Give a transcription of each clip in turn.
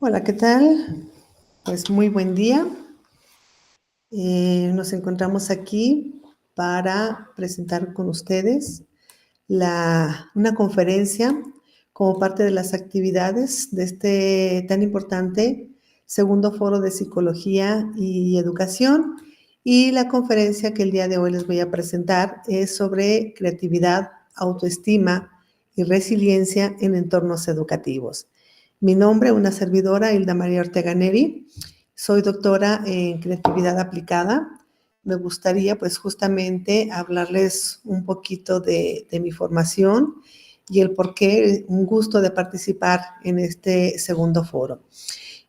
Hola, ¿qué tal? Pues muy buen día. Nos encontramos aquí para presentar con ustedes una conferencia como parte de las actividades de este tan importante segundo foro de psicología y educación. Y la conferencia que el día de hoy les voy a presentar es sobre creatividad, autoestima y resiliencia en entornos educativos. Mi nombre, una servidora, Hilda María Ortega Neri. Soy doctora en creatividad aplicada. Me gustaría pues justamente hablarles un poquito de mi formación y el por qué un gusto de participar en este segundo foro.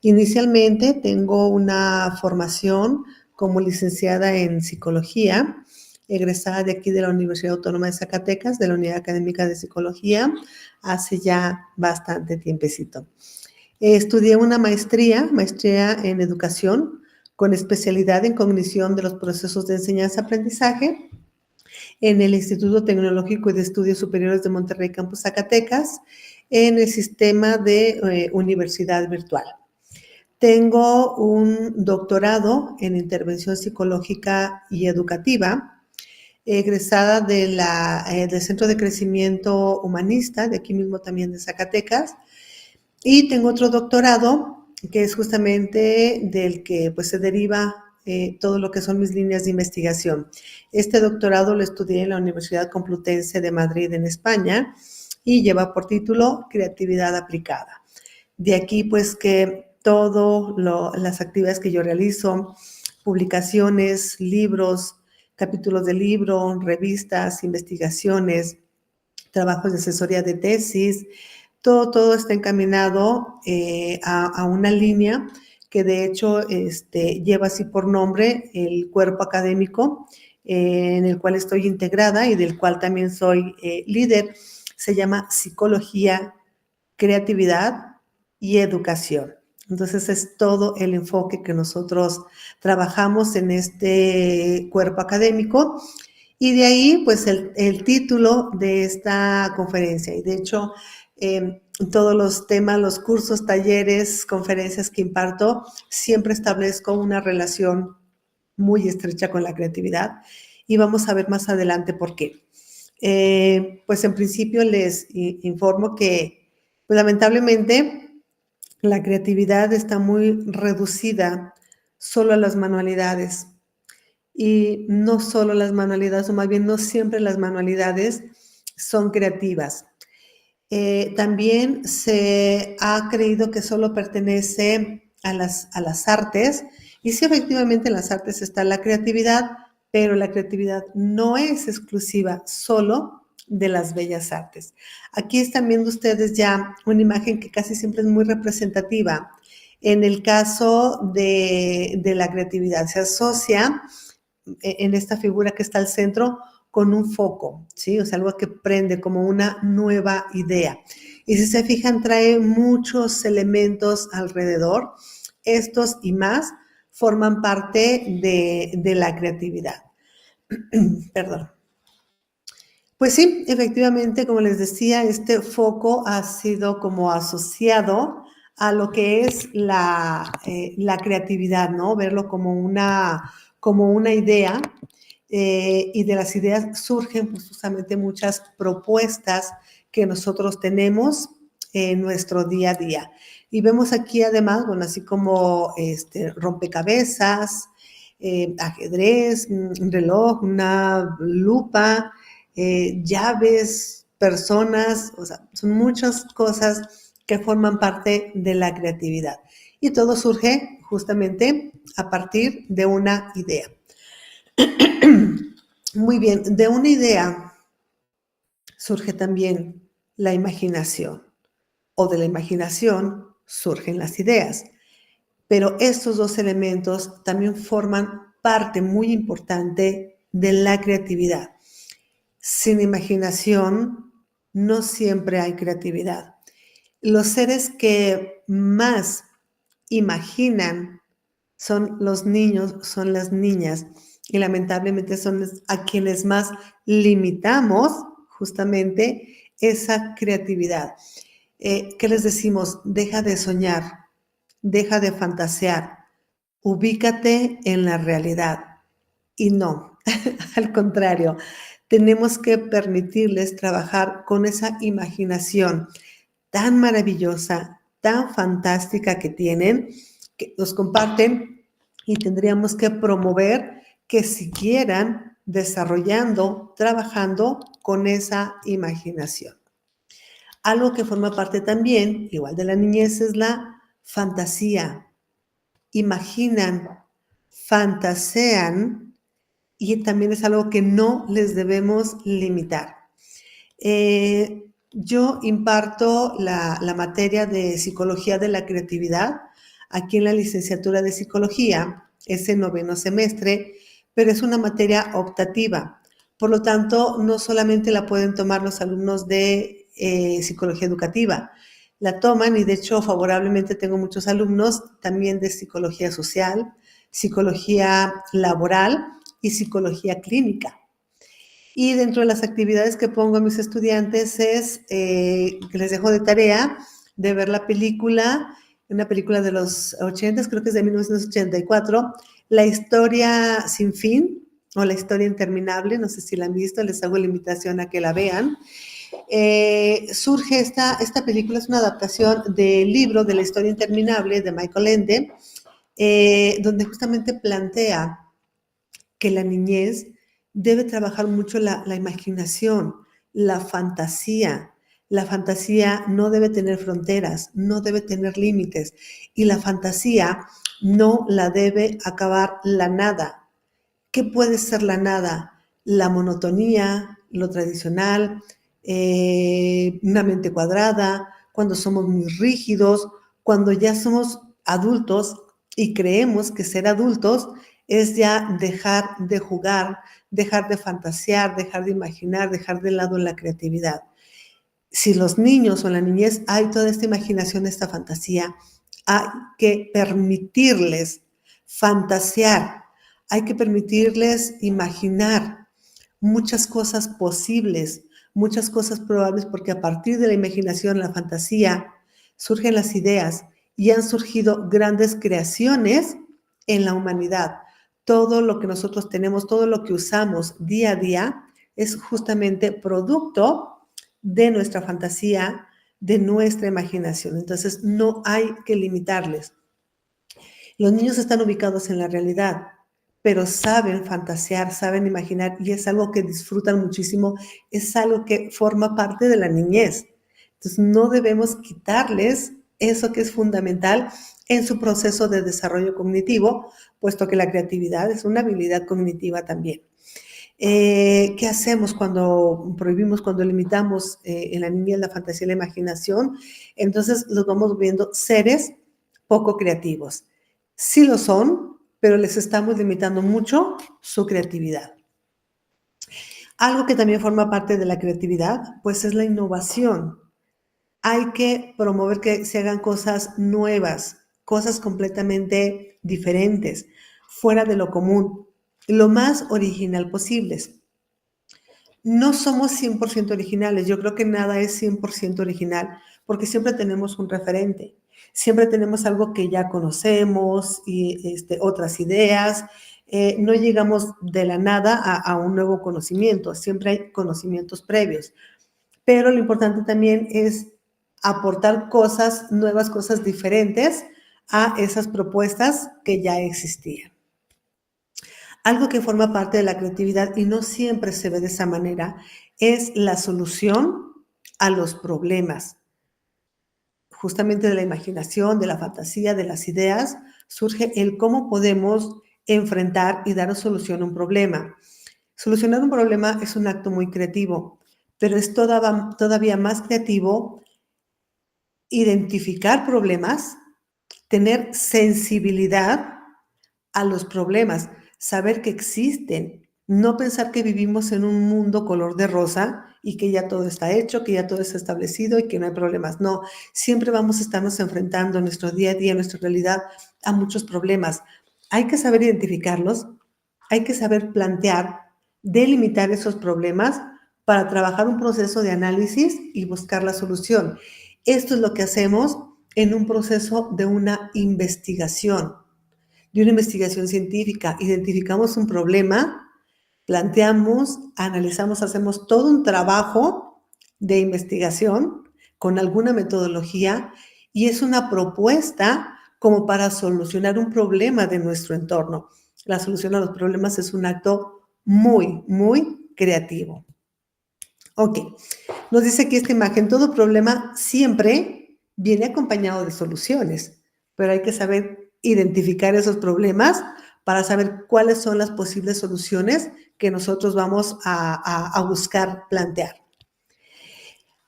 Inicialmente tengo una formación como licenciada en psicología, egresada de aquí de la Universidad Autónoma de Zacatecas, de la Unidad Académica de Psicología, hace ya bastante tiempecito. Estudié una maestría en educación, con especialidad en cognición de los procesos de enseñanza-aprendizaje en el Instituto Tecnológico y de Estudios Superiores de Monterrey, Campus Zacatecas, en el sistema de universidad virtual. Tengo un doctorado en intervención psicológica y educativa, egresada del Centro de Crecimiento Humanista, de aquí mismo también de Zacatecas, y tengo otro doctorado que es justamente del que pues se deriva todo lo que son mis líneas de investigación. Este doctorado lo estudié en la Universidad Complutense de Madrid, en España, y lleva por título Creatividad Aplicada. De aquí pues que todas las actividades que yo realizo, publicaciones, libros, capítulos de libro, revistas, investigaciones, trabajos de asesoría de tesis, todo está encaminado a una línea que de hecho lleva así por nombre el cuerpo académico en el cual estoy integrada y del cual también soy líder. Se llama Psicología, Creatividad y Educación. Entonces es todo el enfoque que nosotros trabajamos en este cuerpo académico. Y de ahí, pues, el título de esta conferencia. Y de hecho, todos los temas, los cursos, talleres, conferencias que imparto, siempre establezco una relación muy estrecha con la creatividad. Y vamos a ver más adelante por qué. Pues en principio les informo que, pues, lamentablemente, la creatividad está muy reducida solo a las manualidades. Y no solo las manualidades, o más bien no siempre las manualidades son creativas. También se ha creído que solo pertenece a las artes, y sí, efectivamente en las artes está la creatividad, pero la creatividad no es exclusiva solo de las bellas artes. Aquí están viendo ustedes ya una imagen que casi siempre es muy representativa. En el caso de la creatividad, se asocia en esta figura que está al centro con un foco, ¿sí? O sea, algo que prende como una nueva idea. Y si se fijan, trae muchos elementos alrededor. Estos y más forman parte de la creatividad. Perdón. Pues sí, efectivamente, como les decía, este foco ha sido como asociado a lo que es la creatividad, ¿no? Verlo como una idea, y de las ideas surgen pues, justamente muchas propuestas que nosotros tenemos en nuestro día a día. Y vemos aquí además, bueno, así como rompecabezas, ajedrez, un reloj, una lupa, llaves, personas, o sea, son muchas cosas que forman parte de la creatividad. Y todo surge justamente a partir de una idea. Muy bien, de una idea surge también la imaginación, o de la imaginación surgen las ideas. Pero estos dos elementos también forman parte muy importante de la creatividad. Sin imaginación no siempre hay creatividad. Los seres que más imaginan son los niños, son las niñas, y lamentablemente son a quienes más limitamos justamente esa creatividad. ¿Qué les decimos? Deja de soñar, deja de fantasear, ubícate en la realidad. Y no, al contrario, tenemos que permitirles trabajar con esa imaginación tan maravillosa, tan fantástica que tienen, que nos comparten y tendríamos que promover que siguieran desarrollando, trabajando con esa imaginación. Algo que forma parte también, igual de la niñez, es la fantasía. Imaginan, fantasean y también es algo que no les debemos limitar. Yo imparto la materia de Psicología de la Creatividad aquí en la licenciatura de Psicología, es el 9º semestre, pero es una materia optativa. Por lo tanto, no solamente la pueden tomar los alumnos de Psicología Educativa, la toman y de hecho favorablemente tengo muchos alumnos también de Psicología Social, Psicología Laboral y Psicología Clínica. Y dentro de las actividades que pongo a mis estudiantes es que les dejo de tarea de ver la película, una película de los 80, creo que es de 1984, La historia sin fin o La historia interminable, no sé si la han visto, les hago la invitación a que la vean. Surge esta película, es una adaptación del libro de La historia interminable de Michael Ende, donde justamente plantea que la niñez debe trabajar mucho la imaginación, la fantasía. La fantasía no debe tener fronteras, no debe tener límites y la fantasía no la debe acabar la nada. ¿Qué puede ser la nada? La monotonía, lo tradicional, una mente cuadrada, cuando somos muy rígidos, cuando ya somos adultos y creemos que ser adultos es ya dejar de jugar, dejar de fantasear, dejar de imaginar, dejar de lado la creatividad. Si los niños o la niñez hay toda esta imaginación, esta fantasía, hay que permitirles fantasear, hay que permitirles imaginar muchas cosas posibles, muchas cosas probables, porque a partir de la imaginación, la fantasía, surgen las ideas y han surgido grandes creaciones en la humanidad. Todo lo que nosotros tenemos, todo lo que usamos día a día es justamente producto de nuestra fantasía, de nuestra imaginación. Entonces, no hay que limitarles. Los niños están ubicados en la realidad, pero saben fantasear, saben imaginar y es algo que disfrutan muchísimo, es algo que forma parte de la niñez. Entonces, no debemos quitarles eso que es fundamental en su proceso de desarrollo cognitivo, puesto que la creatividad es una habilidad cognitiva también. ¿Qué hacemos cuando prohibimos, cuando limitamos en la niñez la fantasía y la imaginación? Entonces los vamos viendo seres poco creativos. Sí lo son, pero les estamos limitando mucho su creatividad. Algo que también forma parte de la creatividad, pues es la innovación. Hay que promover que se hagan cosas nuevas, cosas completamente diferentes, fuera de lo común, lo más original posibles. No somos 100% originales, yo creo que nada es 100% original, porque siempre tenemos un referente, siempre tenemos algo que ya conocemos y otras ideas, no llegamos de la nada a un nuevo conocimiento, siempre hay conocimientos previos, pero lo importante también es aportar cosas nuevas, cosas diferentes a esas propuestas que ya existían. Algo que forma parte de la creatividad y no siempre se ve de esa manera es la solución a los problemas. Justamente de la imaginación, de la fantasía, de las ideas, surge el cómo podemos enfrentar y dar solución a un problema. Solucionar un problema es un acto muy creativo, pero es todavía más creativo identificar problemas, tener sensibilidad a los problemas, saber que existen, no pensar que vivimos en un mundo color de rosa y que ya todo está hecho, que ya todo está establecido y que no hay problemas. No, siempre vamos a estarnos enfrentando en nuestro día a día, en nuestra realidad, a muchos problemas. Hay que saber identificarlos, hay que saber plantear, delimitar esos problemas para trabajar un proceso de análisis y buscar la solución. Esto es lo que hacemos en un proceso de una investigación científica. Identificamos un problema, planteamos, analizamos, hacemos todo un trabajo de investigación con alguna metodología y es una propuesta como para solucionar un problema de nuestro entorno. La solución a los problemas es un acto muy, muy creativo. Ok, nos dice aquí esta imagen, todo problema siempre viene acompañado de soluciones, pero hay que saber identificar esos problemas para saber cuáles son las posibles soluciones que nosotros vamos a buscar plantear.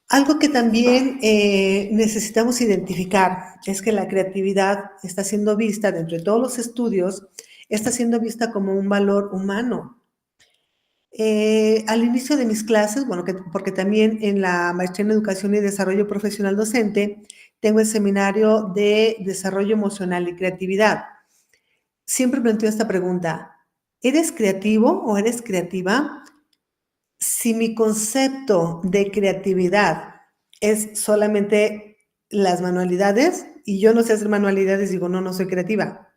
Algo que también necesitamos identificar es que la creatividad está siendo vista, dentro de todos los estudios, está siendo vista como un valor humano. Al inicio de mis clases, bueno, porque también en la maestría en Educación y Desarrollo Profesional Docente, tengo el seminario de Desarrollo Emocional y Creatividad. Siempre planteo esta pregunta, ¿eres creativo o eres creativa? Si mi concepto de creatividad es solamente las manualidades y yo no sé hacer manualidades, digo, no, no soy creativa.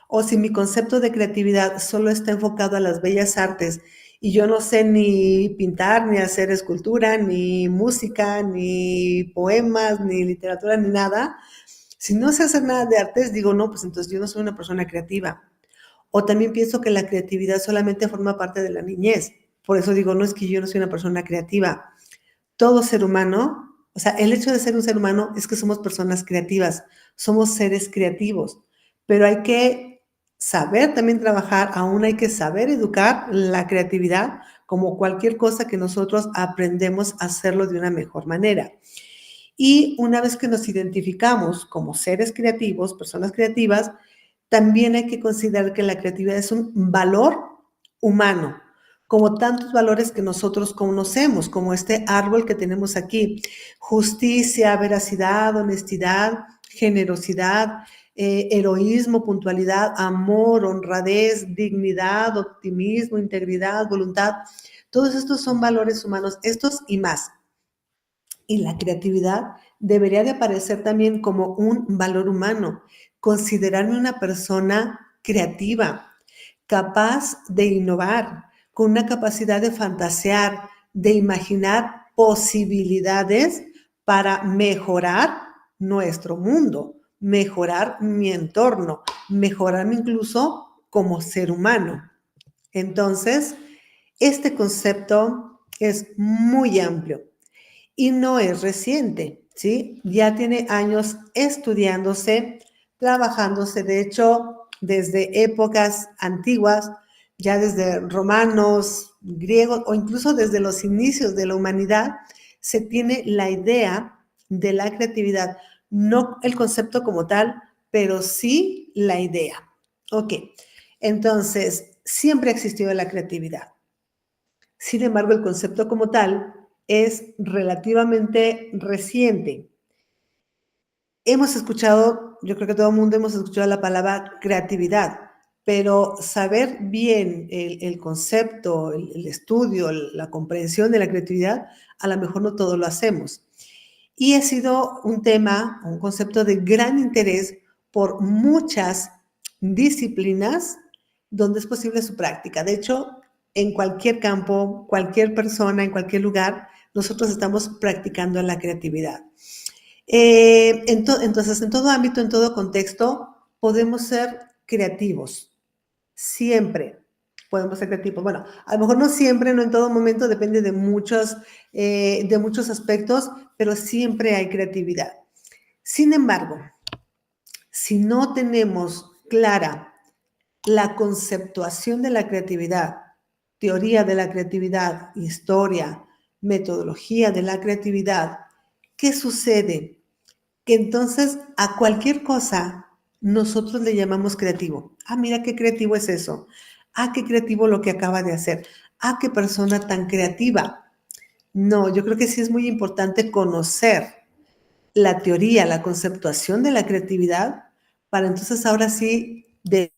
O si mi concepto de creatividad solo está enfocado a las bellas artes y yo no sé ni pintar, ni hacer escultura, ni música, ni poemas, ni literatura, ni nada, si no sé hacer nada de artes, digo, no, pues entonces yo no soy una persona creativa. O también pienso que la creatividad solamente forma parte de la niñez. Por eso digo, no es que yo no soy una persona creativa. Todo ser humano, o sea, el hecho de ser un ser humano es que somos personas creativas, somos seres creativos, pero hay que saber también trabajar, aún hay que saber educar la creatividad como cualquier cosa que nosotros aprendemos a hacerlo de una mejor manera. Y una vez que nos identificamos como seres creativos, personas creativas, también hay que considerar que la creatividad es un valor humano, como tantos valores que nosotros conocemos, como este árbol que tenemos aquí: justicia, veracidad, honestidad, generosidad, heroísmo, puntualidad, amor, honradez, dignidad, optimismo, integridad, voluntad. Todos estos son valores humanos, estos y más. Y la creatividad debería de aparecer también como un valor humano. Considerarme una persona creativa, capaz de innovar, con una capacidad de fantasear, de imaginar posibilidades para mejorar nuestro mundo, mejorar mi entorno, mejorarme incluso como ser humano. Entonces, este concepto es muy amplio y no es reciente, ¿sí? Ya tiene años estudiándose, trabajándose, de hecho, desde épocas antiguas, ya desde romanos, griegos o incluso desde los inicios de la humanidad, se tiene la idea de la creatividad, no el concepto como tal, pero sí la idea. Ok, entonces, siempre ha existido la creatividad. Sin embargo, el concepto como tal es relativamente reciente. Hemos escuchado, yo creo que todo el mundo hemos escuchado la palabra creatividad, pero saber bien el concepto, el estudio, la comprensión de la creatividad, a lo mejor no todo lo hacemos. Y ha sido un tema, un concepto de gran interés por muchas disciplinas donde es posible su práctica. De hecho, en cualquier campo, cualquier persona, en cualquier lugar, nosotros estamos practicando la creatividad. Entonces, en todo ámbito, en todo contexto, podemos ser creativos. Siempre podemos ser creativos. Bueno, a lo mejor no siempre, no en todo momento, depende de muchos aspectos, pero siempre hay creatividad. Sin embargo, si no tenemos clara la conceptuación de la creatividad, teoría de la creatividad, historia, metodología de la creatividad, ¿qué sucede? Que entonces a cualquier cosa nosotros le llamamos creativo. Ah, mira qué creativo es eso. Ah, qué creativo lo que acaba de hacer. Ah, qué persona tan creativa. No, yo creo que sí es muy importante conocer la teoría, la conceptuación de la creatividad para entonces ahora sí de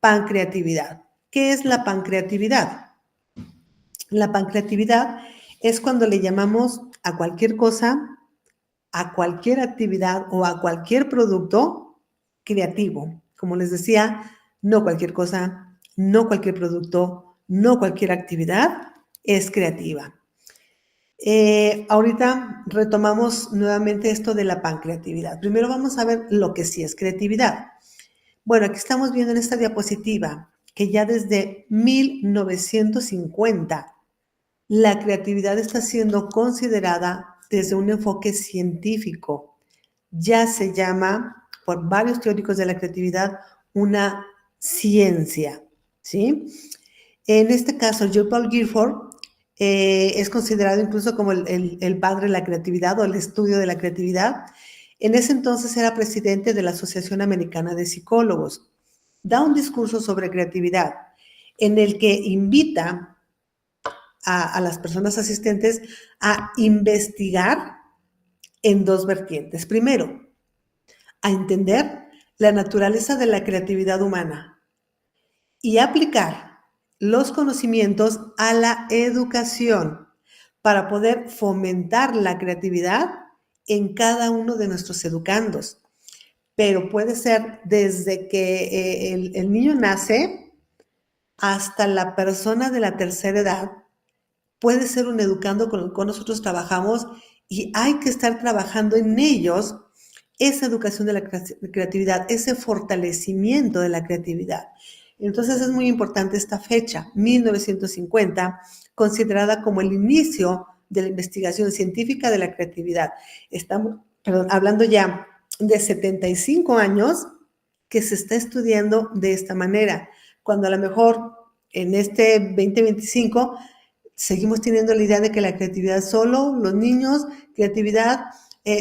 pancreatividad. ¿Qué es la pancreatividad? La pancreatividad es cuando le llamamos a cualquier cosa, a cualquier actividad o a cualquier producto creativo. Como les decía, no cualquier cosa, no cualquier producto, no cualquier actividad es creativa. Ahorita retomamos nuevamente esto de la pancreatividad. Primero vamos a ver lo que sí es creatividad. Bueno, aquí estamos viendo en esta diapositiva que ya desde 1950 la creatividad está siendo considerada desde un enfoque científico. Ya se llama, por varios teóricos de la creatividad, una ciencia, ¿sí? En este caso, J. Paul Gifford es considerado incluso como el padre de la creatividad o el estudio de la creatividad. En ese entonces era presidente de la Asociación Americana de Psicólogos. Da un discurso sobre creatividad en el que invita a las personas asistentes a investigar en dos vertientes. Primero, a entender la naturaleza de la creatividad humana y aplicar los conocimientos a la educación para poder fomentar la creatividad en cada uno de nuestros educandos. Pero puede ser desde que el niño nace hasta la persona de la tercera edad. Puede ser un educando con el cual nosotros trabajamos y hay que estar trabajando en ellos esa educación de la creatividad, ese fortalecimiento de la creatividad. Entonces es muy importante esta fecha, 1950, considerada como el inicio de la investigación científica de la creatividad. Estamos, hablando ya de 75 años que se está estudiando de esta manera, cuando a lo mejor en este 2025 seguimos teniendo la idea de que la creatividad solo los niños, creatividad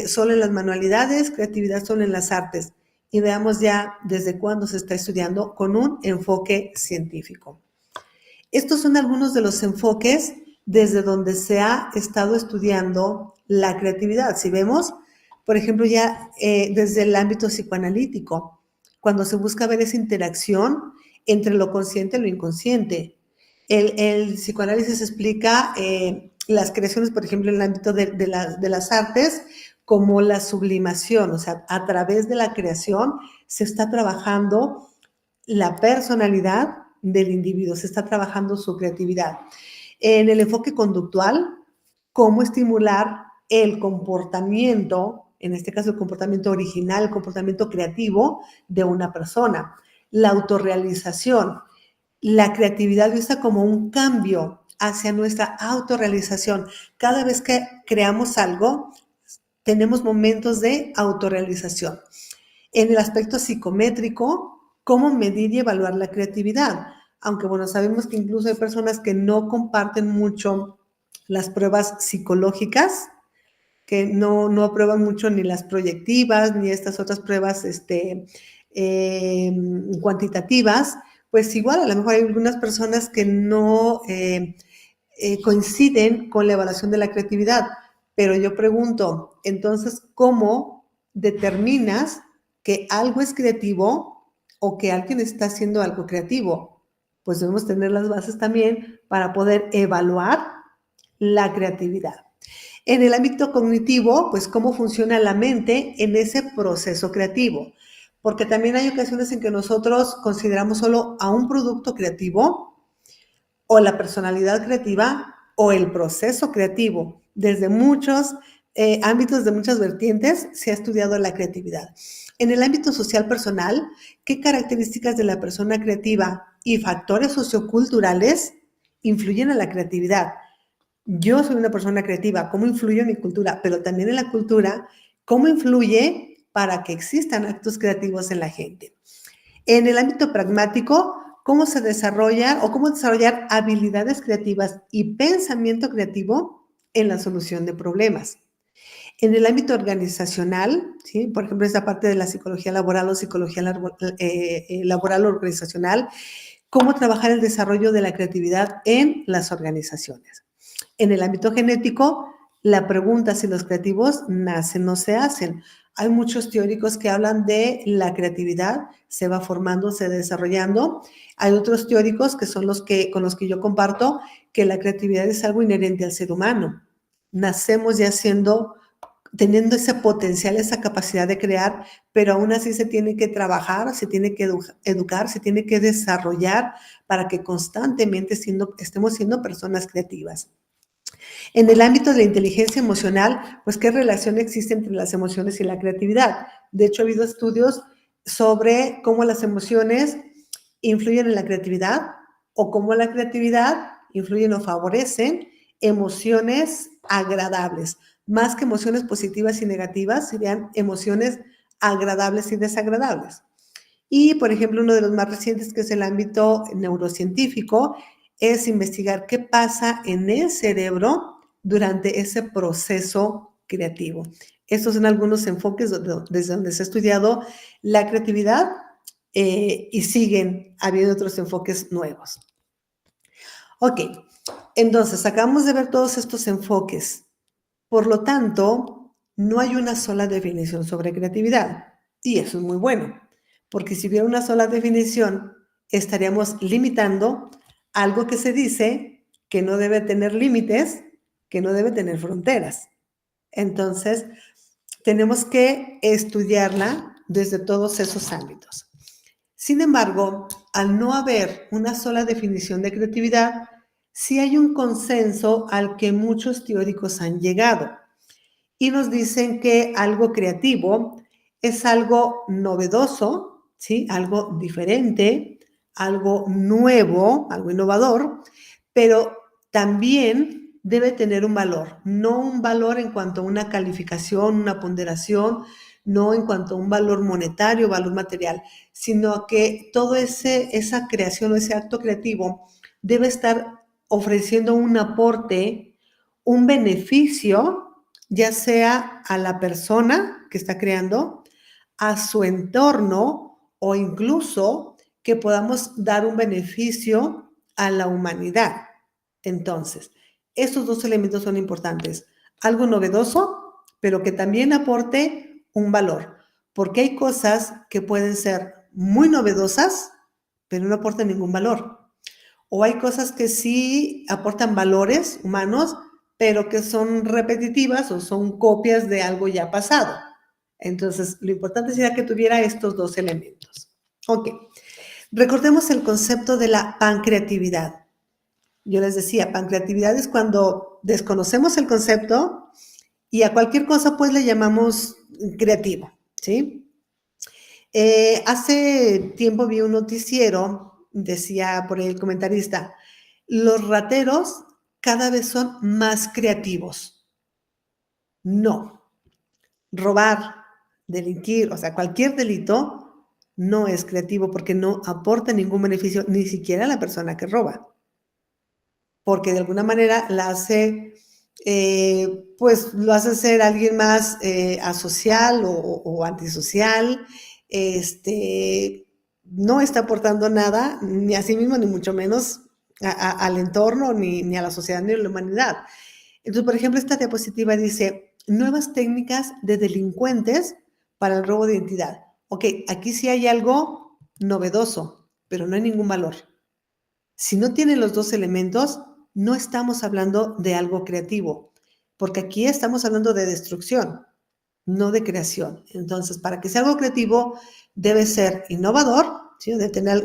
solo en las manualidades, creatividad solo en las artes. Y veamos ya desde cuándo se está estudiando con un enfoque científico. Estos son algunos de los enfoques desde donde se ha estado estudiando la creatividad. Si vemos, por ejemplo, ya desde el ámbito psicoanalítico, cuando se busca ver esa interacción entre lo consciente y lo inconsciente. El psicoanálisis explica las creaciones, por ejemplo, en el ámbito de las artes, como la sublimación, o sea, a través de la creación se está trabajando la personalidad del individuo, se está trabajando su creatividad. En el enfoque conductual, cómo estimular el comportamiento, en este caso el comportamiento original, el comportamiento creativo de una persona. La autorrealización, la creatividad vista como un cambio hacia nuestra autorrealización. Cada vez que creamos algo, tenemos momentos de autorrealización. En el aspecto psicométrico, cómo medir y evaluar la creatividad. Aunque, bueno, sabemos que incluso hay personas que no comparten mucho las pruebas psicológicas, que no aprueban mucho ni las proyectivas, ni estas otras pruebas cuantitativas, pues igual a lo mejor hay algunas personas que no coinciden con la evaluación de la creatividad. Pero yo pregunto, entonces, ¿cómo determinas que algo es creativo o que alguien está haciendo algo creativo? Pues debemos tener las bases también para poder evaluar la creatividad. En el ámbito cognitivo, pues cómo funciona la mente en ese proceso creativo. Porque también hay ocasiones en que nosotros consideramos solo a un producto creativo o la personalidad creativa o el proceso creativo. Desde muchos ámbitos, de muchas vertientes, se ha estudiado la creatividad. En el ámbito social personal, ¿qué características de la persona creativa y factores socioculturales influyen en la creatividad? Yo soy una persona creativa, ¿cómo influye en mi cultura? Pero también en la cultura, ¿cómo influye para que existan actos creativos en la gente? En el ámbito pragmático, ¿cómo se desarrolla o cómo desarrollar habilidades creativas y pensamiento creativo en la solución de problemas? En el ámbito organizacional, ¿sí? Por ejemplo, esta parte de la psicología laboral o psicología laboral organizacional, ¿cómo trabajar el desarrollo de la creatividad en las organizaciones? En el ámbito genético, la pregunta si los creativos nacen o se hacen. Hay muchos teóricos que hablan de la creatividad, se va formando, se desarrollando. Hay otros teóricos que son con los que yo comparto que la creatividad es algo inherente al ser humano. Nacemos ya teniendo ese potencial, esa capacidad de crear, pero aún así se tiene que trabajar, se tiene que educar, se tiene que desarrollar para que constantemente estemos siendo personas creativas. En el ámbito de la inteligencia emocional, pues, ¿qué relación existe entre las emociones y la creatividad? De hecho, ha habido estudios sobre cómo las emociones influyen en la creatividad o cómo la creatividad influyen o favorecen emociones agradables. Más que emociones positivas y negativas, serían emociones agradables y desagradables. Y, por ejemplo, uno de los más recientes, que es el ámbito neurocientífico, es investigar qué pasa en el cerebro durante ese proceso creativo. Estos son algunos enfoques desde donde se ha estudiado la creatividad y siguen habiendo otros enfoques nuevos. Ok, entonces acabamos de ver todos estos enfoques. Por lo tanto, no hay una sola definición sobre creatividad y eso es muy bueno, porque si hubiera una sola definición, estaríamos limitando algo que se dice que no debe tener límites, que no debe tener fronteras. Entonces, tenemos que estudiarla desde todos esos ámbitos. Sin embargo, al no haber una sola definición de creatividad, sí hay un consenso al que muchos teóricos han llegado y nos dicen que algo creativo es algo novedoso, ¿sí? Algo diferente, algo nuevo, algo innovador, pero también debe tener un valor, no un valor en cuanto a una calificación, una ponderación, no en cuanto a un valor monetario, valor material, sino que toda esa creación o ese acto creativo debe estar ofreciendo un aporte, un beneficio, ya sea a la persona que está creando, a su entorno o incluso que podamos dar un beneficio a la humanidad. Entonces, estos dos elementos son importantes. Algo novedoso, pero que también aporte un valor, porque hay cosas que pueden ser muy novedosas, pero no aportan ningún valor. O hay cosas que sí aportan valores humanos, pero que son repetitivas o son copias de algo ya pasado. Entonces, lo importante sería que tuviera estos dos elementos. Ok, recordemos el concepto de la pancreatividad. Yo les decía, pancreatividad es cuando desconocemos el concepto y a cualquier cosa pues le llamamos creativo, ¿sí? Hace tiempo vi un noticiero, decía por ahí el comentarista, los rateros cada vez son más creativos. No, robar, delinquir, o sea, cualquier delito no es creativo porque no aporta ningún beneficio ni siquiera a la persona que roba, porque de alguna manera la hace, pues lo hace ser alguien más asocial o antisocial, no está aportando nada, ni a sí mismo, ni mucho menos al entorno, ni a la sociedad, ni a la humanidad. Entonces, por ejemplo, esta diapositiva dice, nuevas técnicas de delincuentes para el robo de identidad. Ok, aquí sí hay algo novedoso, pero no hay ningún valor. Si no tiene los dos elementos, no estamos hablando de algo creativo, porque aquí estamos hablando de destrucción, no de creación. Entonces, para que sea algo creativo, debe ser innovador, ¿sí? Debe tener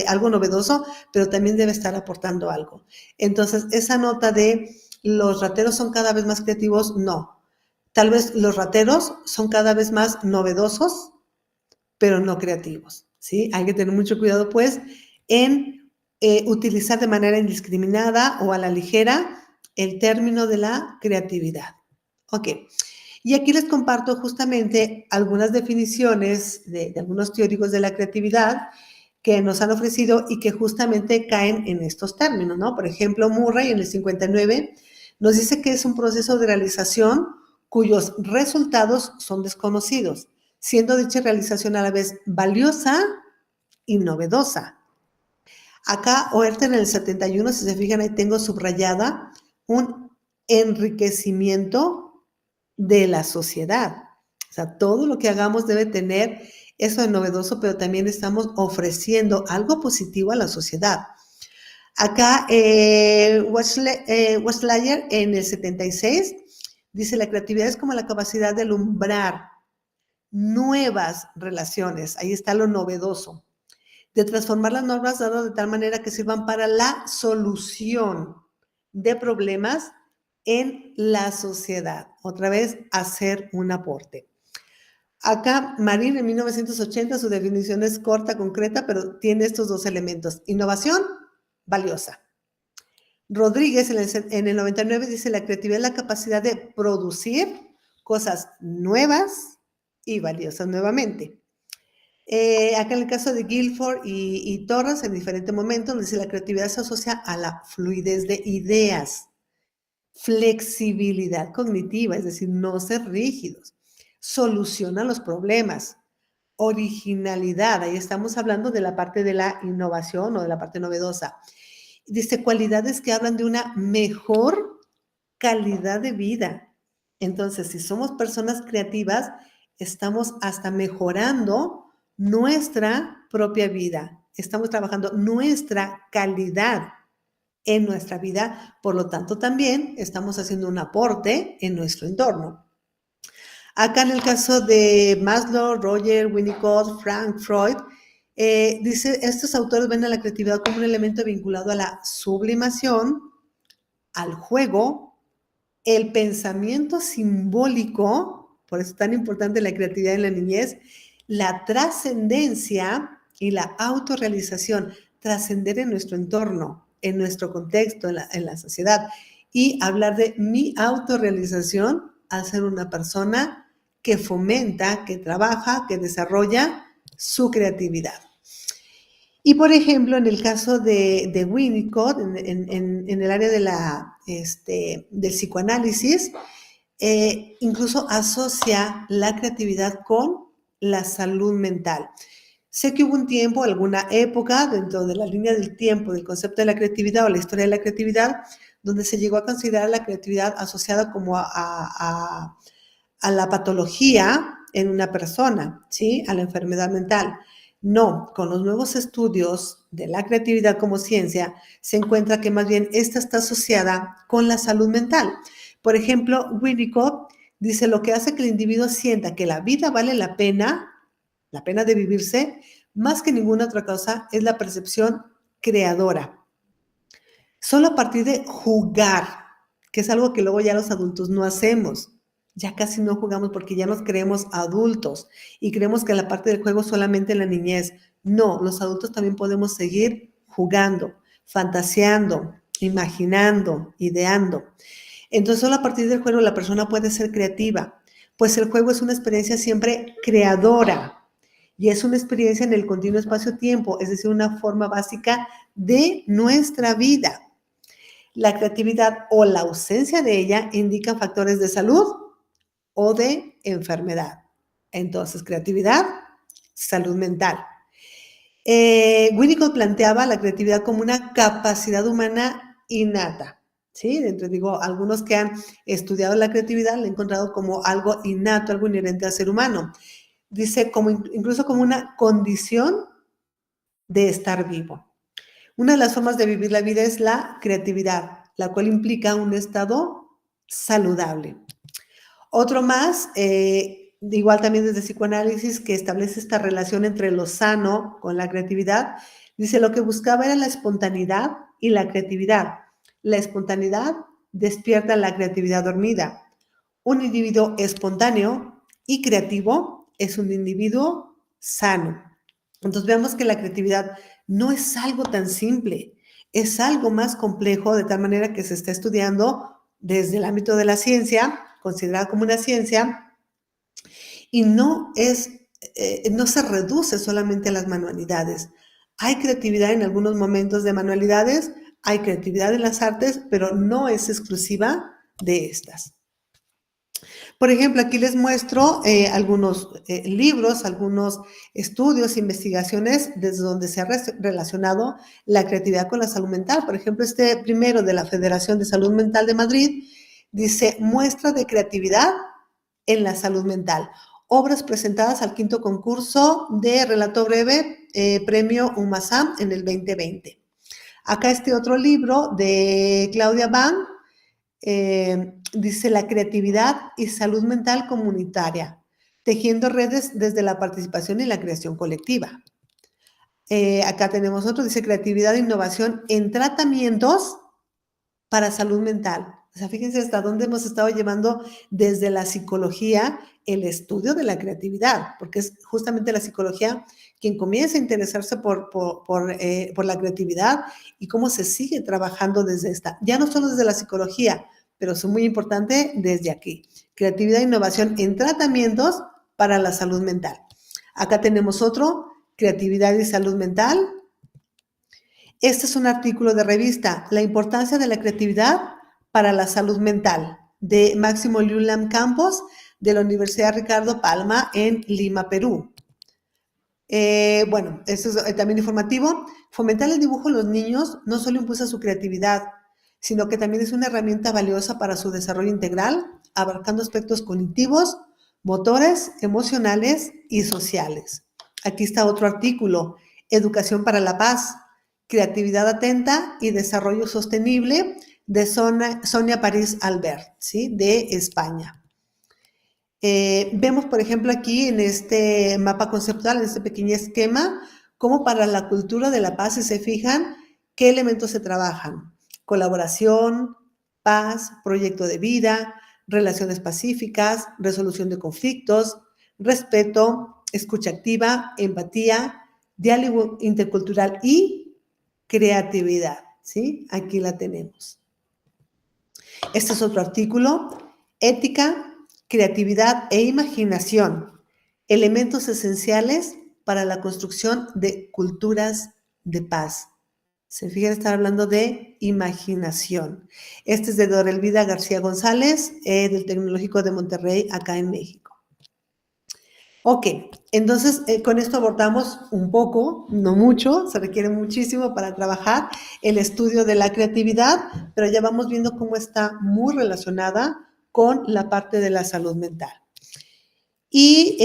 algo novedoso, pero también debe estar aportando algo. Entonces, esa nota de los rateros son cada vez más creativos, no. Tal vez los rateros son cada vez más novedosos, pero no creativos, ¿sí? Hay que tener mucho cuidado, pues, en utilizar de manera indiscriminada o a la ligera el término de la creatividad. Ok. Y aquí les comparto justamente algunas definiciones de algunos teóricos de la creatividad que nos han ofrecido y que justamente caen en estos términos, ¿no? Por ejemplo, Murray en el 59 nos dice que es un proceso de realización cuyos resultados son desconocidos, siendo dicha realización a la vez valiosa y novedosa. Acá, Oerter en el 71, si se fijan, ahí tengo subrayada un enriquecimiento de la sociedad. O sea, todo lo que hagamos debe tener eso de novedoso, pero también estamos ofreciendo algo positivo a la sociedad. Acá, Westlayer en el 76 dice, la creatividad es como la capacidad de alumbrar nuevas relaciones. Ahí está lo novedoso. De transformar las normas dadas de tal manera que sirvan para la solución de problemas en la sociedad. Otra vez, hacer un aporte. Acá, Marín, en 1980, su definición es corta, concreta, pero tiene estos dos elementos. Innovación, valiosa. Rodríguez, en el 99, dice, la creatividad es la capacidad de producir cosas nuevas y valiosas nuevamente. Acá en el caso de Guilford y Torres, en diferentes momentos, dice, la creatividad se asocia a la fluidez de ideas, flexibilidad cognitiva, es decir, no ser rígidos, soluciona los problemas, originalidad, ahí estamos hablando de la parte de la innovación o de la parte novedosa. Dice, cualidades que hablan de una mejor calidad de vida. Entonces, si somos personas creativas, estamos hasta mejorando nuestra propia vida. Estamos trabajando nuestra calidad en nuestra vida, por lo tanto también estamos haciendo un aporte en nuestro entorno. Acá en el caso de Maslow, Roger, Winnicott, Frank, Freud, dice, estos autores ven a la creatividad como un elemento vinculado a la sublimación, al juego, el pensamiento simbólico, por eso es tan importante la creatividad en la niñez, la trascendencia y la autorrealización, trascender en nuestro entorno, en nuestro contexto, en la sociedad, y hablar de mi autorrealización al ser una persona que fomenta, que trabaja, que desarrolla su creatividad. Y, por ejemplo, en el caso de Winnicott, en el área del psicoanálisis, incluso asocia la creatividad con la salud mental. Sé que hubo un tiempo, alguna época, dentro de la línea del tiempo del concepto de la creatividad o la historia de la creatividad, donde se llegó a considerar la creatividad asociada como a la patología en una persona, ¿sí? A la enfermedad mental. No, con los nuevos estudios de la creatividad como ciencia, se encuentra que más bien esta está asociada con la salud mental. Por ejemplo, Winnicott dice, lo que hace que el individuo sienta que la vida vale la pena de vivirse, más que ninguna otra cosa, es la percepción creadora. Solo a partir de jugar, que es algo que luego ya los adultos no hacemos. Ya casi no jugamos porque ya nos creemos adultos y creemos que la parte del juego solamente en la niñez. No, los adultos también podemos seguir jugando, fantaseando, imaginando, ideando. Entonces, solo a partir del juego la persona puede ser creativa, pues el juego es una experiencia siempre creadora y es una experiencia en el continuo espacio-tiempo, es decir, una forma básica de nuestra vida. La creatividad o la ausencia de ella indican factores de salud o de enfermedad. Entonces, creatividad, salud mental. Winnicott planteaba la creatividad como una capacidad humana innata. ¿Sí? Digo, algunos que han estudiado la creatividad la han encontrado como algo innato, algo inherente al ser humano. Dice, incluso como una condición de estar vivo. Una de las formas de vivir la vida es la creatividad, la cual implica un estado saludable. Otro más, igual también desde psicoanálisis, que establece esta relación entre lo sano con la creatividad, dice, lo que buscaba era la espontaneidad y la creatividad. La espontaneidad despierta la creatividad dormida. Un individuo espontáneo y creativo es un individuo sano. Entonces vemos que la creatividad no es algo tan simple, es algo más complejo, de tal manera que se está estudiando desde el ámbito de la ciencia, considerada como una ciencia, y no se reduce solamente a las manualidades. Hay creatividad en algunos momentos de manualidades, hay creatividad en las artes, pero no es exclusiva de estas. Por ejemplo, aquí les muestro algunos libros, algunos estudios, investigaciones desde donde se ha relacionado la creatividad con la salud mental. Por ejemplo, este primero de la Federación de Salud Mental de Madrid dice, muestra de creatividad en la salud mental. obras presentadas al quinto concurso de relato breve, premio UMASAM en el 2020. Acá este otro libro de Claudia Ban, dice La creatividad y salud mental comunitaria, tejiendo redes desde la participación y la creación colectiva. Acá tenemos otro, dice creatividad e innovación en tratamientos para salud mental. O sea, fíjense hasta dónde hemos estado llevando desde la psicología el estudio de la creatividad, porque es justamente la psicología quien comienza a interesarse por la creatividad y cómo se sigue trabajando desde esta. Ya no solo desde la psicología, pero es muy importante desde aquí. Creatividad e innovación en tratamientos para la salud mental. Acá tenemos otro, creatividad y salud mental. Este es un artículo de revista, La importancia de la creatividad para la salud mental, de Máximo Lulam Campos, de la Universidad Ricardo Palma en Lima, Perú. Bueno, esto es también informativo. Fomentar el dibujo en los niños no solo impulsa su creatividad, sino que también es una herramienta valiosa para su desarrollo integral, abarcando aspectos cognitivos, motores, emocionales y sociales. Aquí está otro artículo, Educación para la Paz, Creatividad Atenta y Desarrollo Sostenible, de Sonia París Albert, ¿sí? De España. Vemos, por ejemplo, aquí en este mapa conceptual, en este pequeño esquema, cómo para la cultura de la paz, si se fijan, qué elementos se trabajan. Colaboración, paz, proyecto de vida, relaciones pacíficas, resolución de conflictos, respeto, escucha activa, empatía, diálogo intercultural y creatividad, ¿sí? Aquí la tenemos. Este es otro artículo, ética, creatividad e imaginación, elementos esenciales para la construcción de culturas de paz. Se fijan, estar hablando de imaginación. Este es de Dorelvida García González, del Tecnológico de Monterrey, acá en México. Ok, entonces con esto abordamos un poco, no mucho, se requiere muchísimo para trabajar el estudio de la creatividad, pero ya vamos viendo cómo está muy relacionada con la parte de la salud mental. Y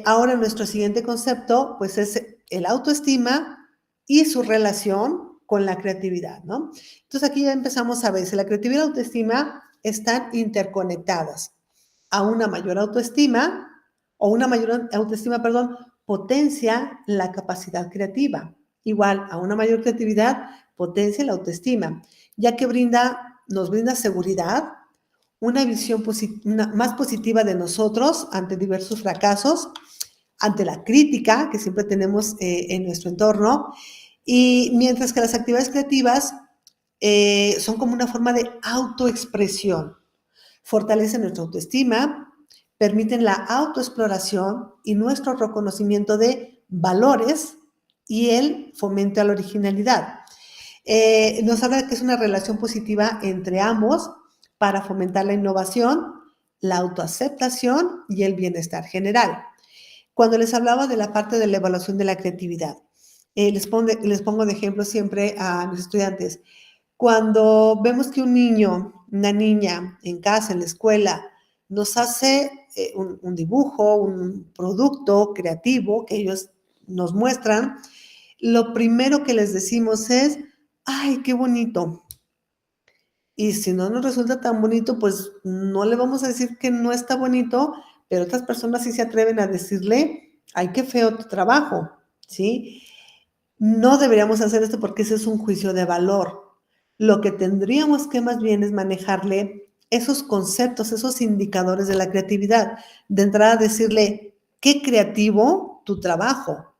ahora nuestro siguiente concepto, pues es el autoestima y su relación con la creatividad, ¿no? Entonces aquí ya empezamos a ver si la creatividad y la autoestima están interconectadas. A una mayor autoestima, potencia la capacidad creativa. Igual, a una mayor creatividad, potencia la autoestima, ya que nos brinda seguridad, una visión más positiva de nosotros ante diversos fracasos, ante la crítica que siempre tenemos en nuestro entorno, y mientras que las actividades creativas son como una forma de autoexpresión, fortalecen nuestra autoestima, permiten la autoexploración y nuestro reconocimiento de valores y el fomento a la originalidad. Nos habla de que es una relación positiva entre ambos para fomentar la innovación, la autoaceptación y el bienestar general. Cuando les hablaba de la parte de la evaluación de la creatividad, les pongo de ejemplo siempre a mis estudiantes. Cuando vemos que un niño, una niña en casa, en la escuela, nos hace un dibujo, un producto creativo que ellos nos muestran, lo primero que les decimos es, ¡ay, qué bonito! Y si no nos resulta tan bonito, pues no le vamos a decir que no está bonito, pero otras personas sí se atreven a decirle, ¡ay, qué feo tu trabajo! ¿Sí? No deberíamos hacer esto porque ese es un juicio de valor. Lo que tendríamos que más bien es manejarle esos conceptos, esos indicadores de la creatividad. De entrada decirle, qué creativo tu trabajo.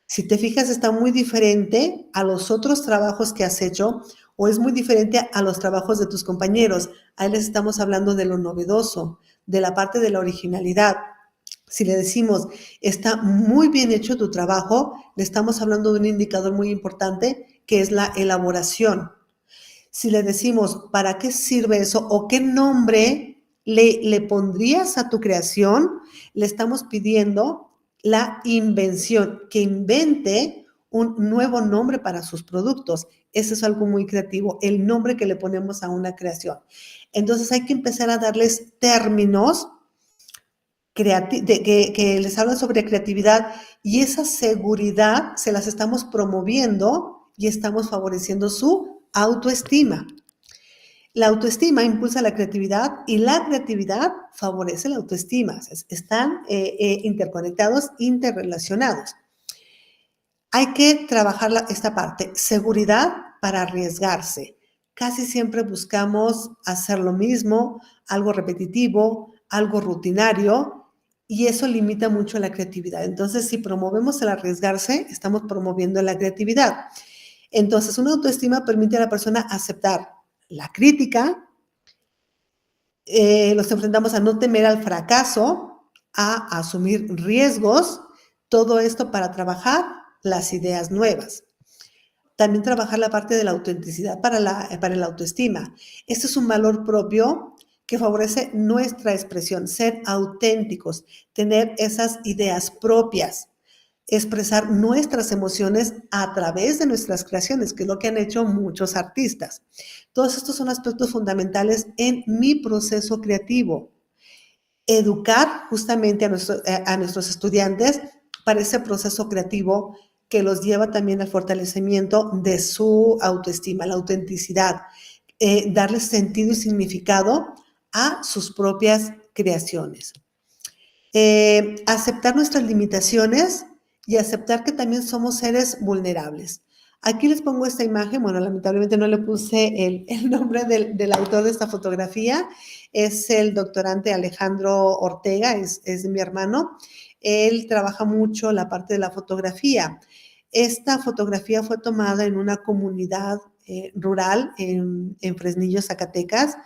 Si te fijas, está muy diferente a los otros trabajos que has hecho o es muy diferente a los trabajos de tus compañeros. Ahí les estamos hablando de lo novedoso, de la parte de la originalidad. Si le decimos, está muy bien hecho tu trabajo, le estamos hablando de un indicador muy importante que es la elaboración. Si le decimos, ¿para qué sirve eso? ¿O qué nombre le pondrías a tu creación? Le estamos pidiendo la invención, que invente un nuevo nombre para sus productos. Eso es algo muy creativo, el nombre que le ponemos a una creación. Entonces hay que empezar a darles términos que les hablan sobre creatividad, y esa seguridad se las estamos promoviendo y estamos favoreciendo su autoestima. La autoestima impulsa la creatividad y la creatividad favorece la autoestima. Están interconectados, interrelacionados. Hay que trabajar esta parte, seguridad para arriesgarse. Casi siempre buscamos hacer lo mismo, algo repetitivo, algo rutinario, y eso limita mucho la creatividad. Entonces, si promovemos el arriesgarse, estamos promoviendo la creatividad. Entonces, una autoestima permite a la persona aceptar la crítica, los enfrentamos a no temer al fracaso, a asumir riesgos, todo esto para trabajar las ideas nuevas. También trabajar la parte de la autenticidad para la autoestima. Este es un valor propio que favorece nuestra expresión, ser auténticos, tener esas ideas propias, expresar nuestras emociones a través de nuestras creaciones, que es lo que han hecho muchos artistas. Todos estos son aspectos fundamentales en mi proceso creativo. Educar justamente a nuestros estudiantes para ese proceso creativo que los lleva también al fortalecimiento de su autoestima, la autenticidad, darles sentido y significado a sus propias creaciones. Aceptar nuestras limitaciones y aceptar que también somos seres vulnerables. Aquí les pongo esta imagen, bueno, lamentablemente no le puse el nombre del autor de esta fotografía, es el doctorante Alejandro Ortega, es mi hermano. Él trabaja mucho la parte de la fotografía. Esta fotografía fue tomada en una comunidad rural en Fresnillo, Zacatecas,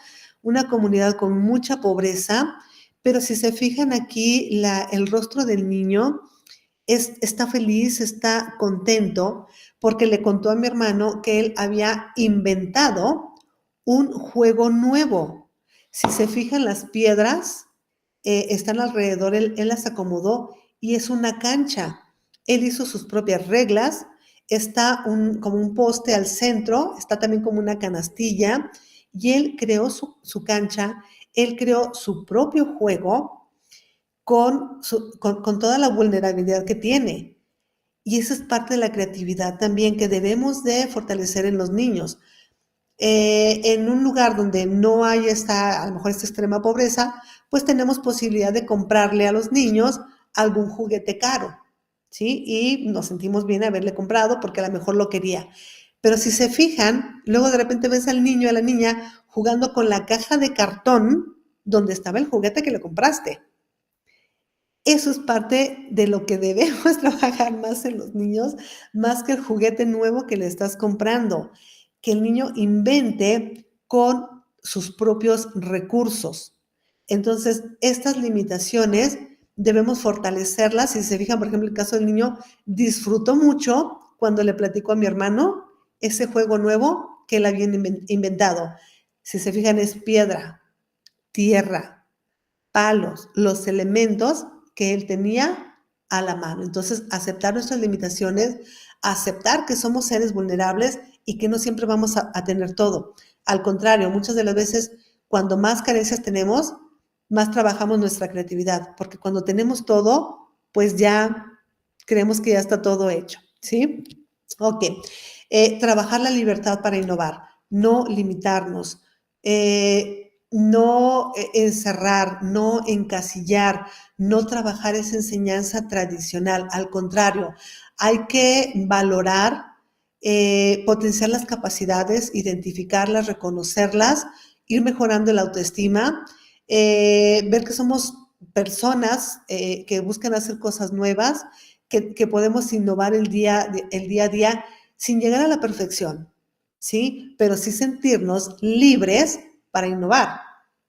una comunidad con mucha pobreza, pero si se fijan aquí, el rostro del niño está feliz, está contento, porque le contó a mi hermano que él había inventado un juego nuevo. Si se fijan, las piedras están alrededor, él las acomodó y es una cancha. Él hizo sus propias reglas, está como un poste al centro, está también como una canastilla, y él creó su cancha, él creó su propio juego con toda la vulnerabilidad que tiene. Y eso es parte de la creatividad también que debemos de fortalecer en los niños. En un lugar donde no hay a lo mejor esta extrema pobreza, pues tenemos posibilidad de comprarle a los niños algún juguete caro, ¿sí? Y nos sentimos bien haberle comprado porque a lo mejor lo quería. Pero si se fijan, luego de repente ves al niño, a la niña, jugando con la caja de cartón donde estaba el juguete que le compraste. Eso es parte de lo que debemos trabajar más en los niños, más que el juguete nuevo que le estás comprando. Que el niño invente con sus propios recursos. Entonces, estas limitaciones debemos fortalecerlas. Si se fijan, por ejemplo, el caso del niño, disfrutó mucho cuando le platicó a mi hermano ese juego nuevo que él había inventado. Si se fijan, es piedra, tierra, palos, los elementos que él tenía a la mano. Entonces, aceptar nuestras limitaciones, aceptar que somos seres vulnerables y que no siempre vamos a tener todo. Al contrario, muchas de las veces, cuando más carencias tenemos, más trabajamos nuestra creatividad, porque cuando tenemos todo, pues ya creemos que ya está todo hecho, ¿sí? Ok. Trabajar la libertad para innovar, no limitarnos. No encerrar, no encasillar, no trabajar esa enseñanza tradicional. Al contrario, hay que valorar, potenciar las capacidades, identificarlas, reconocerlas, ir mejorando la autoestima, ver que somos personas que buscan hacer cosas nuevas, que podemos innovar el día a día sin llegar a la perfección, ¿sí? Pero sí sentirnos libres para innovar.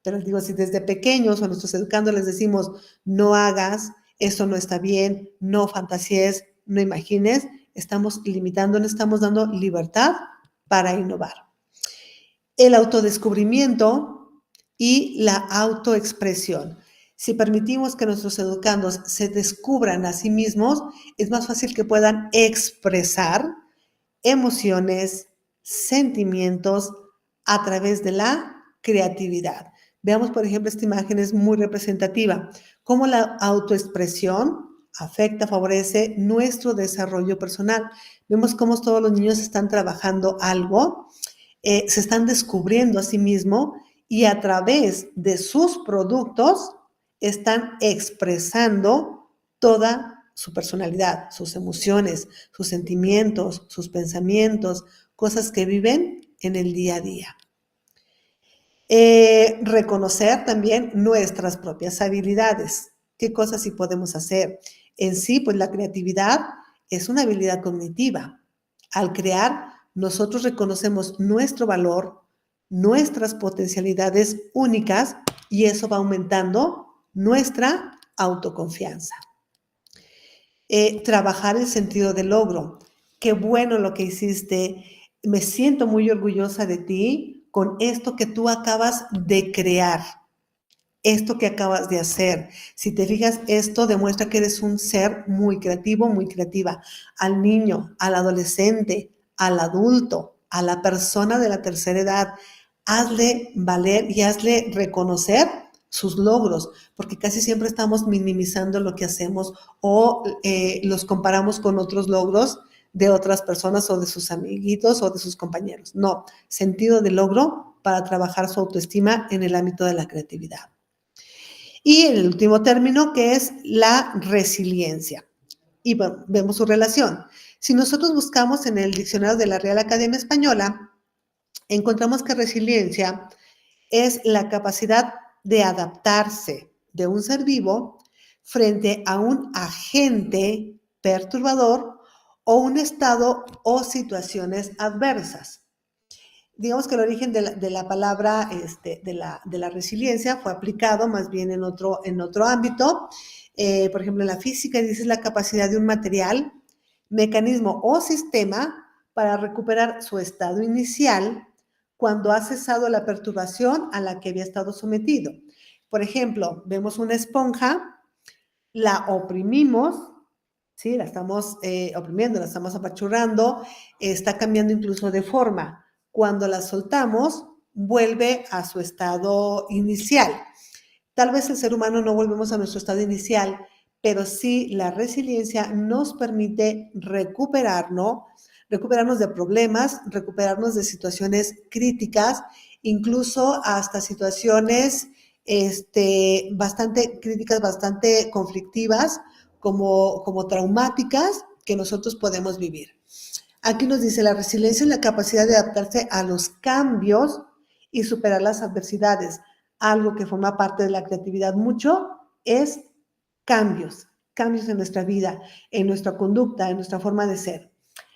Pero les digo, si desde pequeños o a nuestros educandos les decimos, no hagas, eso no está bien, no fantasees, no imagines, estamos limitando, no estamos dando libertad para innovar. El autodescubrimiento y la autoexpresión. Si permitimos que nuestros educandos se descubran a sí mismos, es más fácil que puedan expresar emociones, sentimientos a través de la creatividad. Veamos, por ejemplo, esta imagen es muy representativa. Cómo la autoexpresión afecta, favorece nuestro desarrollo personal. Vemos cómo todos los niños están trabajando algo, se están descubriendo a sí mismos y a través de sus productos están expresando toda su personalidad, sus emociones, sus sentimientos, sus pensamientos, cosas que viven en el día a día. Reconocer también nuestras propias habilidades. ¿Qué cosas sí podemos hacer? En sí, pues la creatividad es una habilidad cognitiva. Al crear, nosotros reconocemos nuestro valor, nuestras potencialidades únicas y eso va aumentando nuestra autoconfianza. Trabajar el sentido del logro. Qué bueno lo que hiciste. Me siento muy orgullosa de ti con esto que tú acabas de crear, esto que acabas de hacer. Si te fijas, esto demuestra que eres un ser muy creativo, muy creativa. Al niño, al adolescente, al adulto, a la persona de la tercera edad, hazle valer y hazle reconocer sus logros, porque casi siempre estamos minimizando lo que hacemos o los comparamos con otros logros de otras personas o de sus amiguitos o de sus compañeros. No, sentido de logro para trabajar su autoestima en el ámbito de la creatividad. Y el último término, que es la resiliencia. Y bueno, vemos su relación. Si nosotros buscamos en el diccionario de la Real Academia Española, encontramos que resiliencia es la capacidad de adaptarse de un ser vivo frente a un agente perturbador o un estado o situaciones adversas. Digamos que el origen de la palabra de la resiliencia fue aplicado más bien en otro ámbito. Por ejemplo, en la física dice la capacidad de un material, mecanismo o sistema para recuperar su estado inicial cuando ha cesado la perturbación a la que había estado sometido. Por ejemplo, vemos una esponja, la oprimimos, ¿sí? La estamos oprimiendo, la estamos apachurrando, está cambiando incluso de forma. Cuando la soltamos, vuelve a su estado inicial. Tal vez el ser humano no volvemos a nuestro estado inicial, pero sí la resiliencia nos permite recuperarnos de problemas, recuperarnos de situaciones críticas, incluso hasta situaciones bastante críticas, bastante conflictivas, como traumáticas que nosotros podemos vivir. Aquí nos dice, la resiliencia es la capacidad de adaptarse a los cambios y superar las adversidades. Algo que forma parte de la creatividad mucho es cambios en nuestra vida, en nuestra conducta, en nuestra forma de ser.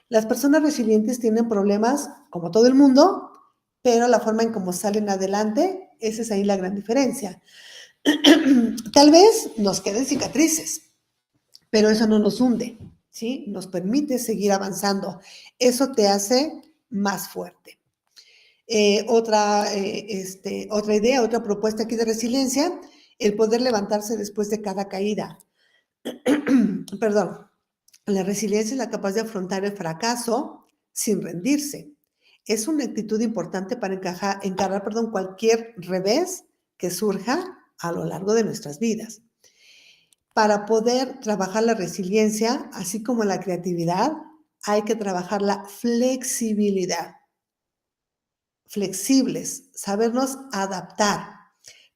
Las personas resilientes tienen problemas, como todo el mundo, pero la forma en cómo salen adelante, esa es ahí la gran diferencia. Tal vez nos queden cicatrices, pero eso no nos hunde, ¿sí? Nos permite seguir avanzando. Eso te hace más fuerte. Otra idea, otra propuesta aquí de resiliencia, el poder levantarse después de cada caída. Perdón. La resiliencia es la capacidad de afrontar el fracaso sin rendirse. Es una actitud importante para encarar cualquier revés que surja a lo largo de nuestras vidas. Para poder trabajar la resiliencia, así como la creatividad, hay que trabajar la flexibilidad. Flexibles, sabernos adaptar.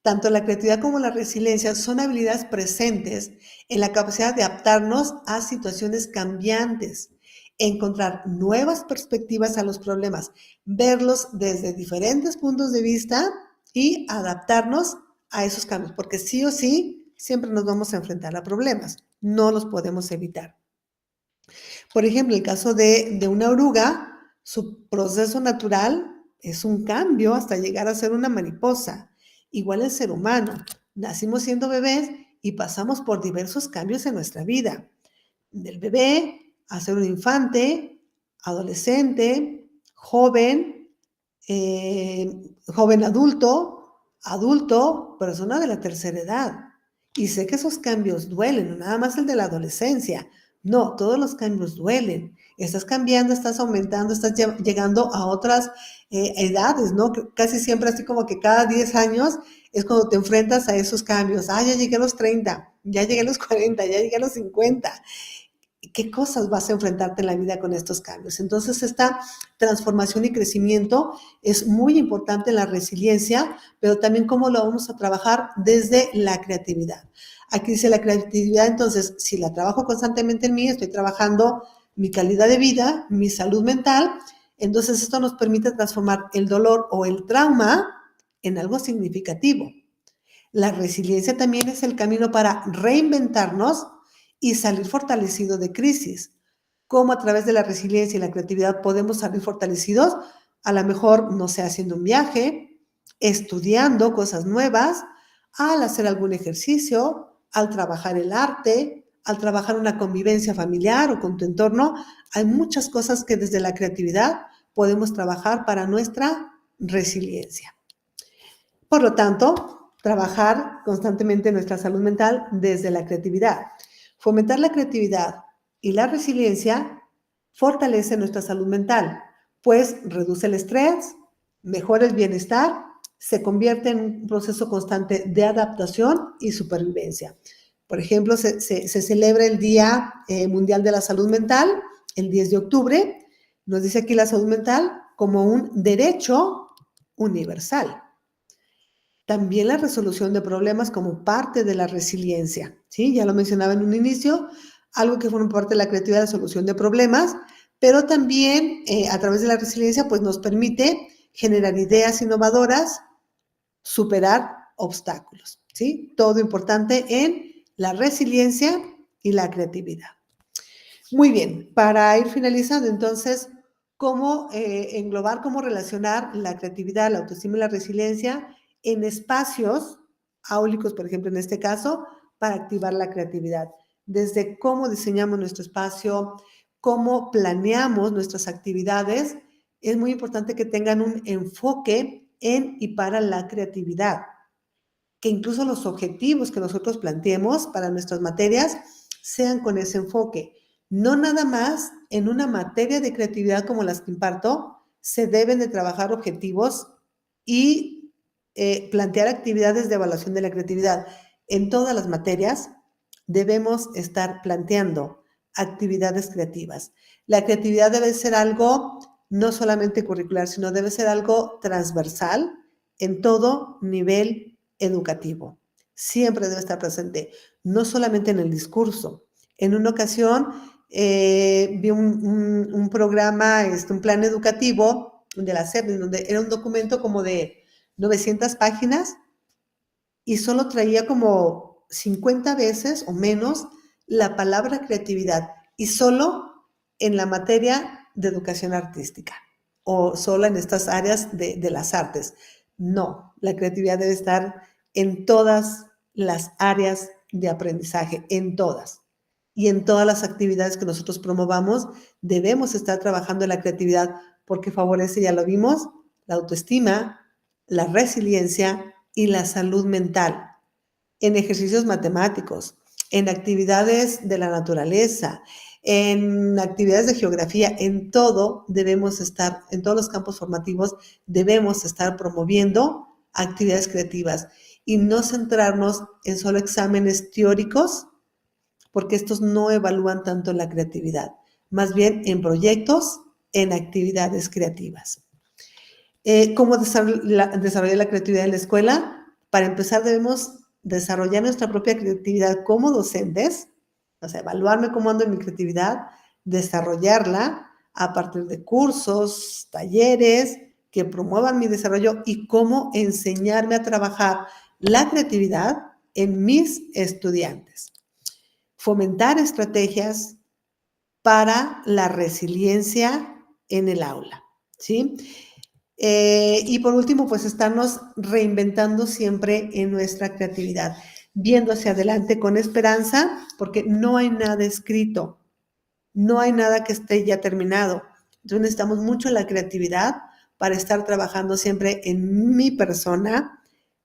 Tanto la creatividad como la resiliencia son habilidades presentes en la capacidad de adaptarnos a situaciones cambiantes, encontrar nuevas perspectivas a los problemas, verlos desde diferentes puntos de vista y adaptarnos a esos cambios, porque sí o sí siempre nos vamos a enfrentar a problemas, no los podemos evitar. Por ejemplo, el caso de una oruga, su proceso natural es un cambio hasta llegar a ser una mariposa. Igual el ser humano, nacimos siendo bebés y pasamos por diversos cambios en nuestra vida. Del bebé a ser un infante, adolescente, joven, joven adulto, persona de la tercera edad. Y sé que esos cambios duelen, no nada más el de la adolescencia. No, todos los cambios duelen. Estás cambiando, estás aumentando, estás llegando a otras edades, ¿no? Casi siempre así como que cada 10 años es cuando te enfrentas a esos cambios. Ya llegué a los 30, ya llegué a los 40, ya llegué a los 50. ¿Qué cosas vas a enfrentarte en la vida con estos cambios? Entonces, esta transformación y crecimiento es muy importante en la resiliencia, pero también cómo lo vamos a trabajar desde la creatividad. Aquí dice la creatividad, entonces, si la trabajo constantemente en mí, estoy trabajando mi calidad de vida, mi salud mental, entonces esto nos permite transformar el dolor o el trauma en algo significativo. La resiliencia también es el camino para reinventarnos y salir fortalecido de crisis. ¿Cómo a través de la resiliencia y la creatividad podemos salir fortalecidos? A lo mejor, no sé, haciendo un viaje, estudiando cosas nuevas, al hacer algún ejercicio, al trabajar el arte, al trabajar una convivencia familiar o con tu entorno. Hay muchas cosas que desde la creatividad podemos trabajar para nuestra resiliencia. Por lo tanto, trabajar constantemente nuestra salud mental desde la creatividad. Fomentar la creatividad y la resiliencia fortalece nuestra salud mental, pues reduce el estrés, mejora el bienestar, se convierte en un proceso constante de adaptación y supervivencia. Por ejemplo, se celebra el Día Mundial de la Salud Mental, el 10 de octubre. Nos dice aquí la salud mental como un derecho universal. También la resolución de problemas como parte de la resiliencia, ¿sí? Ya lo mencionaba en un inicio, algo que forma parte de la creatividad, la solución de problemas, pero también a través de la resiliencia pues nos permite generar ideas innovadoras, superar obstáculos, ¿sí? Todo importante en la resiliencia y la creatividad. Muy bien, para ir finalizando entonces, ¿cómo englobar, cómo relacionar la creatividad, la autoestima y la resiliencia en espacios áulicos, por ejemplo, en este caso, para activar la creatividad? Desde cómo diseñamos nuestro espacio, cómo planeamos nuestras actividades, es muy importante que tengan un enfoque en y para la creatividad, que incluso los objetivos que nosotros planteemos para nuestras materias sean con ese enfoque. No nada más en una materia de creatividad como las que imparto, se deben de trabajar objetivos y plantear actividades de evaluación de la creatividad. En todas las materias debemos estar planteando actividades creativas. La creatividad debe ser algo no solamente curricular, sino debe ser algo transversal en todo nivel educativo. Siempre debe estar presente, no solamente en el discurso. En una ocasión vi un programa, un plan educativo de la SEP, donde era un documento como de 900 páginas y solo traía como 50 veces o menos la palabra creatividad y solo en la materia de educación artística o solo en estas áreas de las artes. No, la creatividad debe estar en todas las áreas de aprendizaje, en todas. Y en todas las actividades que nosotros promovamos, debemos estar trabajando en la creatividad porque favorece, ya lo vimos, la autoestima, la resiliencia y la salud mental. En ejercicios matemáticos, en actividades de la naturaleza, en actividades de geografía, en todo debemos estar, en todos los campos formativos debemos estar promoviendo actividades creativas y no centrarnos en solo exámenes teóricos, porque estos no evalúan tanto la creatividad, más bien en proyectos, en actividades creativas. ¿Cómo desarrollar la creatividad en la escuela? Para empezar, debemos desarrollar nuestra propia creatividad como docentes, o sea, evaluarme cómo ando en mi creatividad, desarrollarla a partir de cursos, talleres que promuevan mi desarrollo y cómo enseñarme a trabajar la creatividad en mis estudiantes. Fomentar estrategias para la resiliencia en el aula, ¿sí? Y por último, pues estarnos reinventando siempre en nuestra creatividad, viendo hacia adelante con esperanza, porque no hay nada escrito, no hay nada que esté ya terminado. Entonces necesitamos mucho la creatividad para estar trabajando siempre en mi persona,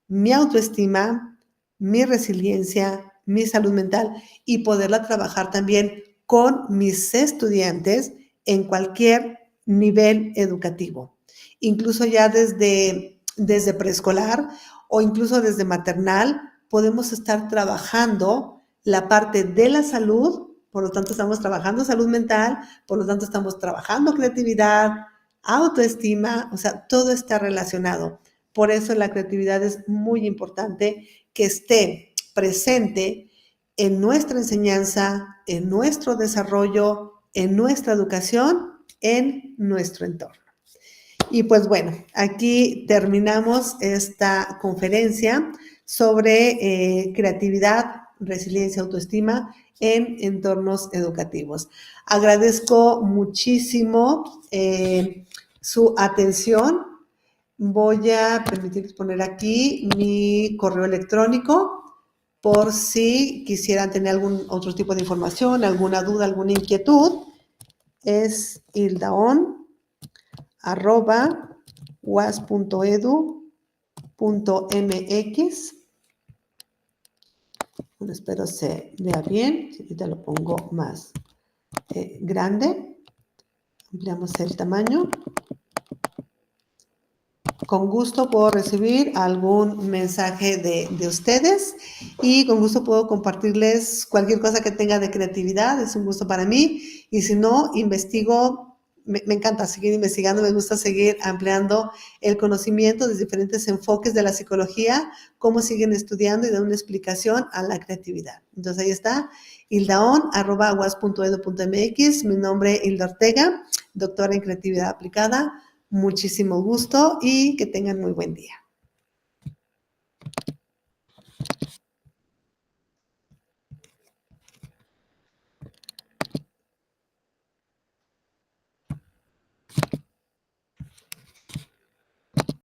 mi autoestima, mi resiliencia, mi salud mental y poderla trabajar también con mis estudiantes en cualquier nivel educativo, incluso ya desde preescolar o incluso desde maternal, podemos estar trabajando la parte de la salud, por lo tanto estamos trabajando salud mental, por lo tanto estamos trabajando creatividad, autoestima, o sea, todo está relacionado. Por eso la creatividad es muy importante que esté presente en nuestra enseñanza, en nuestro desarrollo, en nuestra educación, en nuestro entorno. Y pues bueno, aquí terminamos esta conferencia sobre creatividad, resiliencia, autoestima en entornos educativos. Agradezco muchísimo su atención. Voy a permitirles poner aquí mi correo electrónico por si quisieran tener algún otro tipo de información, alguna duda, alguna inquietud. Es hildaon@uas.edu.mx. Bueno, espero se vea bien. Ahorita lo pongo más grande. Ampliamos el tamaño. Con gusto puedo recibir algún mensaje de ustedes y con gusto puedo compartirles cualquier cosa que tenga de creatividad. Es un gusto para mí. Y si no, investigo. Me encanta seguir investigando, me gusta seguir ampliando el conocimiento de diferentes enfoques de la psicología, cómo siguen estudiando y dan una explicación a la creatividad. Entonces ahí está, hildaon@uas.edu.mx. Mi nombre es Hilda Ortega, doctora en creatividad aplicada. Muchísimo gusto y que tengan muy buen día.